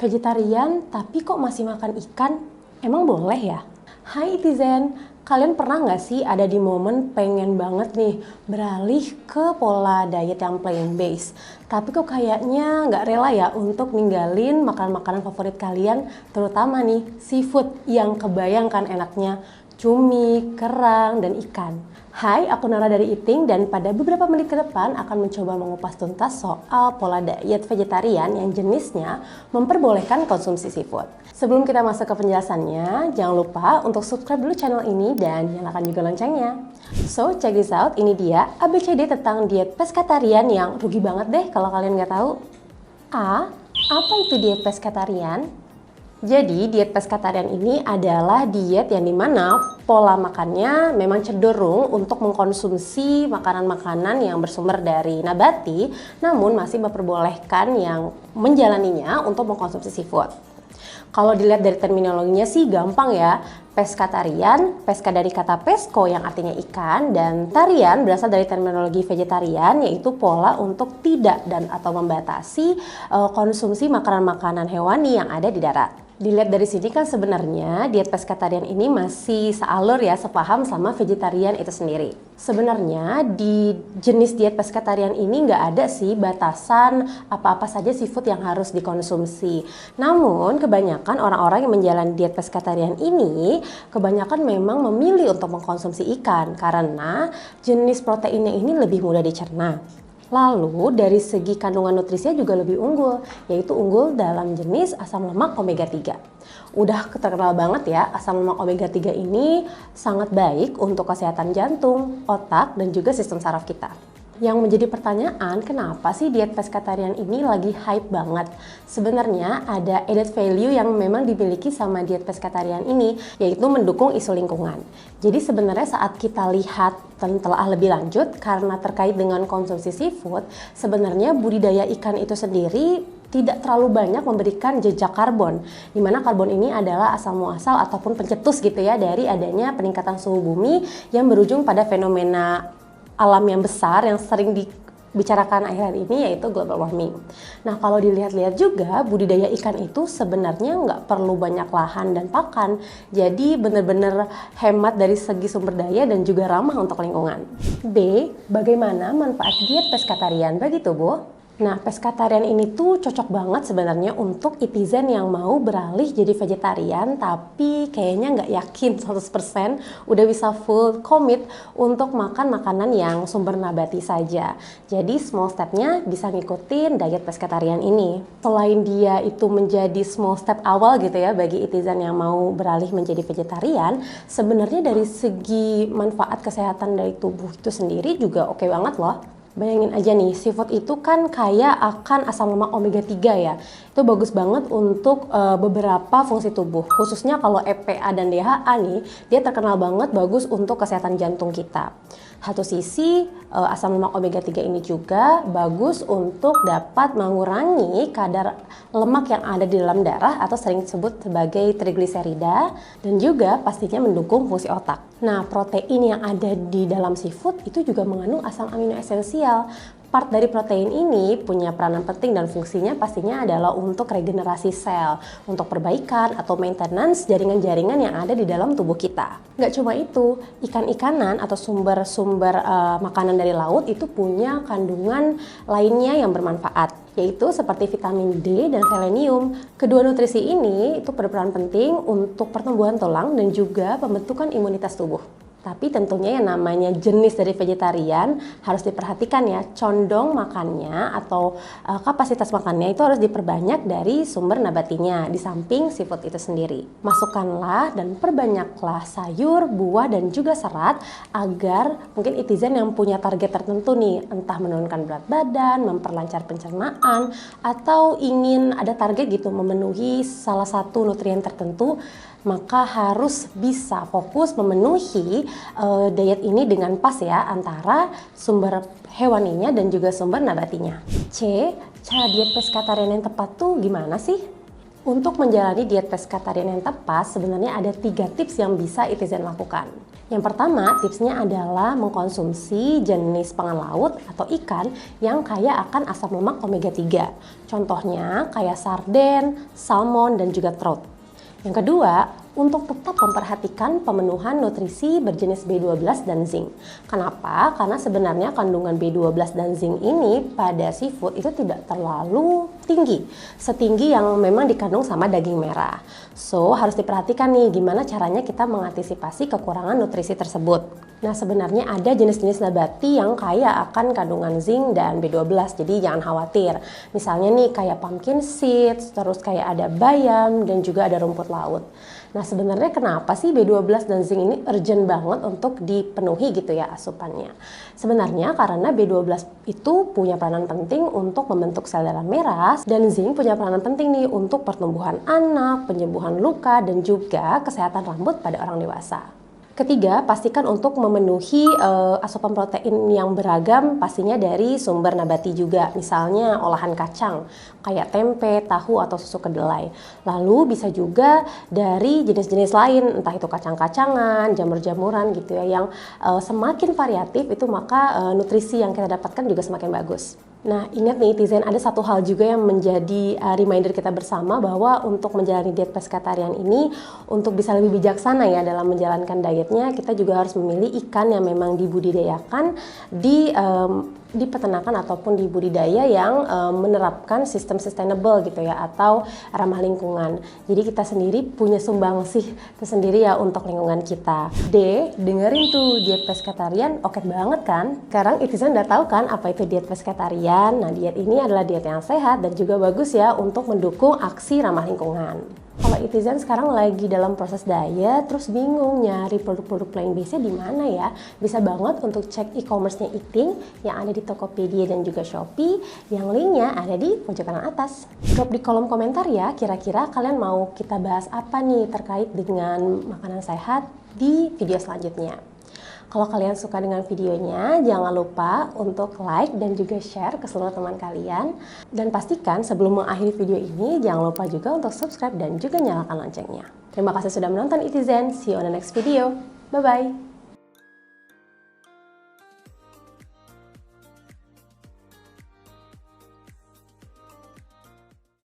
Vegetarian tapi kok masih makan ikan? Emang boleh ya? Hai Itizen, kalian pernah nggak sih ada di momen pengen banget nih beralih ke pola diet yang plant-based, tapi kok kayaknya nggak rela ya untuk ninggalin makanan-makanan favorit kalian, terutama nih seafood yang kebayangkan enaknya, cumi, kerang, dan ikan. Hai, aku Nara dari Eating dan pada beberapa menit ke depan akan mencoba mengupas tuntas soal pola diet vegetarian yang jenisnya memperbolehkan konsumsi seafood. Sebelum kita masuk ke penjelasannya, jangan lupa untuk subscribe dulu channel ini dan nyalakan juga loncengnya. So, check this out, ini dia ABCD tentang diet pescatarian yang rugi banget deh kalau kalian nggak tahu. A. Apa itu diet pescatarian? Jadi diet pescatarian ini adalah diet yang dimana pola makannya memang cenderung untuk mengkonsumsi makanan-makanan yang bersumber dari nabati, namun masih memperbolehkan yang menjalaninya untuk mengkonsumsi seafood. Kalau dilihat dari terminologinya sih gampang ya, pescatarian, pesca dari kata pesco yang artinya ikan, dan tarian berasal dari terminologi vegetarian yaitu pola untuk tidak dan atau membatasi konsumsi makanan-makanan hewani yang ada di darat. Dilihat dari sini kan sebenarnya diet pescatarian ini masih sealur ya, sepaham sama vegetarian itu sendiri. Sebenarnya di jenis diet pescatarian ini nggak ada sih batasan apa-apa saja seafood yang harus dikonsumsi. Namun kebanyakan orang-orang yang menjalani diet pescatarian ini kebanyakan memang memilih untuk mengkonsumsi ikan karena jenis proteinnya ini lebih mudah dicerna. Lalu dari segi kandungan nutrisinya juga lebih unggul, yaitu unggul dalam jenis asam lemak omega 3. Udah terkenal banget ya, asam lemak omega 3 ini sangat baik untuk kesehatan jantung, otak, dan juga sistem saraf kita. Yang menjadi pertanyaan, kenapa sih diet pescatarian ini lagi hype banget? Sebenarnya ada added value yang memang dimiliki sama diet pescatarian ini, yaitu mendukung isu lingkungan. Jadi sebenarnya saat kita lihat telah lebih lanjut, karena terkait dengan konsumsi seafood, sebenarnya budidaya ikan itu sendiri tidak terlalu banyak memberikan jejak karbon, di mana karbon ini adalah asal muasal ataupun pencetus gitu ya dari adanya peningkatan suhu bumi yang berujung pada fenomena alam yang besar yang sering dibicarakan akhir-akhir ini yaitu global warming. Nah kalau dilihat-lihat juga budidaya ikan itu sebenarnya nggak perlu banyak lahan dan pakan, jadi benar-benar hemat dari segi sumber daya dan juga ramah untuk lingkungan. B. Bagaimana manfaat diet pescatarian bagi tubuh? Nah, pescatarian ini tuh cocok banget sebenarnya untuk itizen yang mau beralih jadi vegetarian tapi kayaknya nggak yakin 100% udah bisa full commit untuk makan makanan yang sumber nabati saja. Jadi small stepnya bisa ngikutin diet pescatarian ini. Selain dia itu menjadi small step awal gitu ya bagi itizen yang mau beralih menjadi vegetarian, sebenarnya dari segi manfaat kesehatan dari tubuh itu sendiri juga oke banget loh. Bayangin aja nih, seafood itu kan kaya akan asam lemak omega 3 ya. Itu bagus banget untuk beberapa fungsi tubuh. Khususnya kalau EPA dan DHA nih, dia terkenal banget bagus untuk kesehatan jantung kita. Satu sisi asam lemak omega 3 ini juga bagus untuk dapat mengurangi kadar lemak yang ada di dalam darah atau sering disebut sebagai trigliserida, dan juga pastinya mendukung fungsi otak. Nah, protein yang ada di dalam seafood itu juga mengandung asam amino esensial. Part dari protein ini punya peranan penting dan fungsinya pastinya adalah untuk regenerasi sel, untuk perbaikan atau maintenance jaringan-jaringan yang ada di dalam tubuh kita. Nggak cuma itu, ikan-ikanan atau sumber-sumber makanan dari laut itu punya kandungan lainnya yang bermanfaat, yaitu seperti vitamin D dan selenium. Kedua nutrisi ini itu berperan penting untuk pertumbuhan tulang dan juga pembentukan imunitas tubuh. Tapi tentunya yang namanya jenis dari vegetarian harus diperhatikan ya, condong makannya atau kapasitas makannya itu harus diperbanyak dari sumber nabatinya di samping seafood itu sendiri. Masukkanlah dan perbanyaklah sayur, buah, dan juga serat agar mungkin itizen yang punya target tertentu nih, entah menurunkan berat badan, memperlancar pencernaan, atau ingin ada target gitu memenuhi salah satu nutrien tertentu, maka harus bisa fokus memenuhi diet ini dengan pas ya antara sumber hewaninya dan juga sumber nabatinya. C. Cara diet pescatarian yang tepat tuh gimana sih? Untuk menjalani diet pescatarian yang tepat sebenarnya ada 3 tips yang bisa itizen lakukan. Yang pertama, tipsnya adalah mengkonsumsi jenis pangan laut atau ikan yang kaya akan asam lemak omega 3. Contohnya kayak sarden, salmon, dan juga trout. Yang kedua, untuk tetap memperhatikan pemenuhan nutrisi berjenis B12 dan zinc. Kenapa? Karena sebenarnya kandungan B12 dan zinc ini pada seafood itu tidak terlalu tinggi, setinggi yang memang dikandung sama daging merah. So, harus diperhatikan nih gimana caranya kita mengantisipasi kekurangan nutrisi tersebut. Nah, sebenarnya ada jenis-jenis nabati yang kaya akan kandungan zinc dan B12, jadi jangan khawatir. Misalnya nih kayak pumpkin seeds, terus kayak ada bayam dan juga ada rumput laut. Nah, sebenarnya kenapa sih B12 dan zinc ini urgent banget untuk dipenuhi gitu ya asupannya? Sebenarnya karena B12 itu punya peranan penting untuk membentuk sel darah merah dan zinc punya peranan penting nih untuk pertumbuhan anak, penyembuhan luka dan juga kesehatan rambut pada orang dewasa. Ketiga, pastikan untuk memenuhi asupan protein yang beragam pastinya dari sumber nabati juga. Misalnya olahan kacang, kayak tempe, tahu, atau susu kedelai. Lalu bisa juga dari jenis-jenis lain, entah itu kacang-kacangan, jamur-jamuran gitu ya. Yang semakin variatif itu maka nutrisi yang kita dapatkan juga semakin bagus. Nah, ingat nih netizen, ada satu hal juga yang menjadi reminder kita bersama bahwa untuk menjalani diet pescatarian ini, untuk bisa lebih bijaksana ya dalam menjalankan dietnya, kita juga harus memilih ikan yang memang dibudidayakan di peternakan ataupun di budidaya yang menerapkan sistem sustainable gitu ya, atau ramah lingkungan. Jadi kita sendiri punya sumbangsih tersendiri ya untuk lingkungan kita. D, dengerin tuh diet pescatarian, oke banget kan? Sekarang netizen udah tahu kan apa itu diet pescatarian. Nah, diet ini adalah diet yang sehat dan juga bagus ya untuk mendukung aksi ramah lingkungan. Kalau netizen sekarang lagi dalam proses diet, terus bingung nyari produk-produk plant-based-nya di mana ya? Bisa banget untuk cek e-commerce-nya Eating yang ada di Tokopedia dan juga Shopee, yang linknya ada di pojok kanan atas. Drop di kolom komentar ya, kira-kira kalian mau kita bahas apa nih terkait dengan makanan sehat di video selanjutnya. Kalau kalian suka dengan videonya, jangan lupa untuk like dan juga share ke seluruh teman kalian. Dan pastikan sebelum mengakhiri video ini, jangan lupa juga untuk subscribe dan juga nyalakan loncengnya. Terima kasih sudah menonton netizen, see you on the next video. Bye-bye!